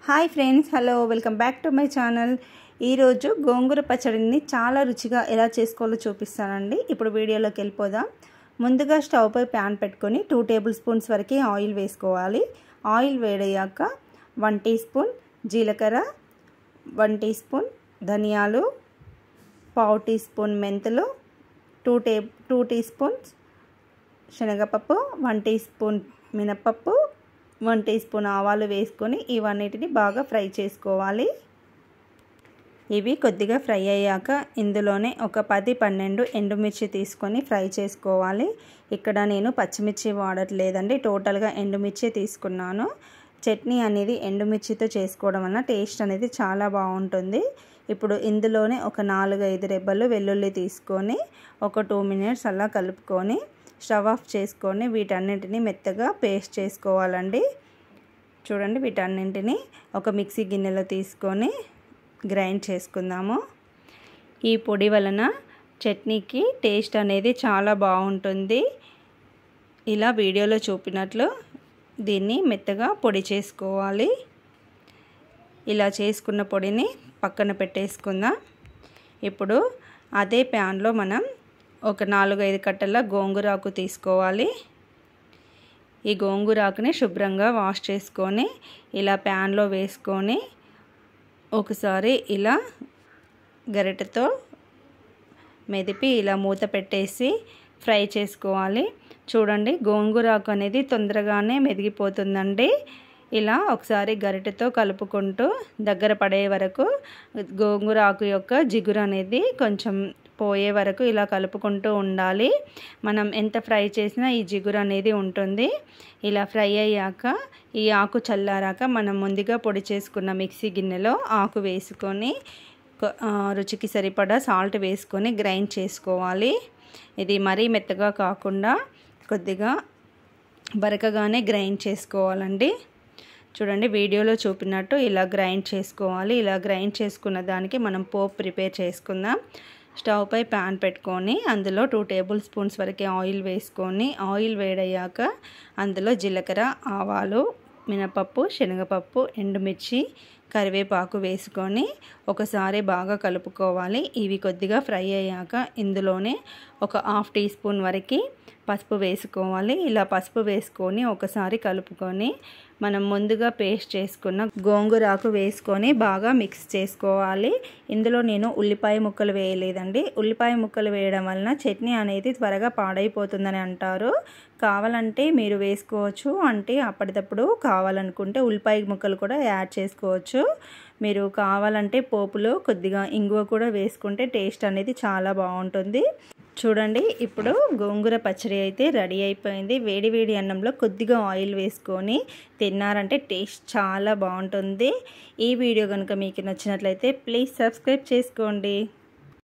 Hi friends, hello, welcome back to my channel. ఈరోజు గోంగూర పచ్చడిని చాలా రుచిగా ఎలా చేసుకోవాలో చూపిస్తానండి. ఇప్పుడు వీడియోలోకి వెళ్ళిపోదాం. ముందుగా స్టవ్ పై ప్యాన్ పెట్టుకొని 2 టేబుల్ స్పూన్స్ వరకు ఆయిల్ వేసుకోవాలి. ఆయిల్ వేడయ్యాక 1 టీ స్పూన్ జీలకర్ర, 1 టీ స్పూన్ ధనియాలు, 1/2 టీ స్పూన్ మెంతులు, 2 టీ స్పూన్స్ శనగపప్పు, 1 టీ స్పూన్ మినపప్పు, 1 టీ స్పూన్ ఆవాలు వేసుకొని ఇవన్నిటిని బాగా ఫ్రై చేసుకోవాలి. ఇవి కొద్దిగా ఫ్రై అయ్యాక ఇందులోనే ఒక 10-12 ఎండుమిర్చి తీసుకొని ఫ్రై చేసుకోవాలి. ఇక్కడ నేను పచ్చిమిర్చి వాడట్లేదండి, టోటల్గా ఎండుమిర్చి తీసుకున్నాను. చట్నీ అనేది ఎండుమిర్చితో చేసుకోవడం వల్ల టేస్ట్ అనేది చాలా బాగుంటుంది. ఇప్పుడు ఇందులోనే ఒక 4-5 రెబ్బలు వెల్లుల్లి తీసుకొని ఒక 2 మినిట్స్ అలా కలుపుకొని స్టవ్ ఆఫ్ చేసుకొని వీటన్నింటినీ మెత్తగా పేస్ట్ చేసుకోవాలండి. చూడండి, వీటన్నింటినీ ఒక మిక్సీ గిన్నెలో తీసుకొని గ్రైండ్ చేసుకుందాము. ఈ పొడి వలన చట్నీకి టేస్ట్ అనేది చాలా బాగుంటుంది. ఇలా వీడియోలో చూపినట్లు దీన్ని మెత్తగా పొడి చేసుకోవాలి. ఇలా చేసుకున్న పొడిని పక్కన పెట్టేసుకుందాం. ఇప్పుడు అదే ప్యాన్లో మనం ఒక 4-5 కట్టల గోంగూరాకు తీసుకోవాలి. ఈ గోంగూరాకుని శుభ్రంగా వాష్ చేసుకొని ఇలా ప్యాన్లో వేసుకొని ఒకసారి ఇలా గరిటెతో మెదిపి ఇలా మూత పెట్టేసి ఫ్రై చేసుకోవాలి. చూడండి, గోంగూరాకు అనేది తొందరగానే మెదిగిపోతుందండి. ఇలా ఒకసారి గరిటెతో కలుపుకుంటూ దగ్గర పడే వరకు గోంగూరాకు యొక్క జిగురు అనేది కొంచెం పోయే వరకు ఇలా కలుపుకుంటూ ఉండాలి. మనం ఎంత ఫ్రై చేసినా ఈ జిగురు అనేది ఉంటుంది. ఇలా ఫ్రై అయ్యాక ఈ ఆకు చల్లారాక మనం ముందుగా పొడి చేసుకున్న మిక్సీ గిన్నెలో ఆకు వేసుకొని రుచికి సరిపడా సాల్ట్ వేసుకొని గ్రైండ్ చేసుకోవాలి. ఇది మరీ మెత్తగా కాకుండా కొద్దిగా బరకగానే గ్రైండ్ చేసుకోవాలండి. చూడండి, వీడియోలో చూపినట్టు ఇలా గ్రైండ్ చేసుకోవాలి. ఇలా గ్రైండ్ చేసుకున్న దానికి మనం పోపు ప్రిపేర్ చేసుకుందాం. స్టవ్ పై ప్యాన్ పెట్టుకొని అందులో 2 టేబుల్ స్పూన్స్ వరకు ఆయిల్ వేసుకొని ఆయిల్ వేడయ్యాక అందులో జీలకర్ర, ఆవాలు, మినపప్పు, శనగపప్పు, ఎండుమిర్చి, కరివేపాకు వేసుకొని ఒకసారి బాగా కలుపుకోవాలి. ఇవి కొద్దిగా ఫ్రై అయ్యాక ఇందులోనే ఒక 1/2 టీ స్పూన్ వరకు పసుపు వేసుకోవాలి. ఇలా పసుపు వేసుకొని ఒకసారి కలుపుకొని మనం ముందుగా పేస్ట్ చేసుకున్న గోంగూరాకు వేసుకొని బాగా మిక్స్ చేసుకోవాలి. ఇందులో నేను ఉల్లిపాయ ముక్కలు వేయలేదండి. ఉల్లిపాయ ముక్కలు వేయడం వలన చట్నీ అనేది త్వరగా పాడైపోతుందని అంటారు. కావాలంటే మీరు వేసుకోవచ్చు, అంటే అప్పటికప్పుడు కావాలనుకుంటే ఉల్లిపాయ ముక్కలు కూడా యాడ్ చేసుకోవచ్చు. మీరు కావాలంటే పోపులో కొద్దిగా ఇంగువ కూడా వేసుకుంటే టేస్ట్ అనేది చాలా బాగుంటుంది. చూడండి, ఇప్పుడు గోంగూర పచ్చడి అయితే రెడీ అయిపోయింది. వేడి వేడి అన్నంలో కొద్దిగా ఆయిల్ వేసుకొని తిన్నారంటే టేస్ట్ చాలా బాగుంటుంది. ఈ వీడియో కనుక మీకు నచ్చినట్లయితే ప్లీజ్ సబ్స్క్రైబ్ చేసుకోండి.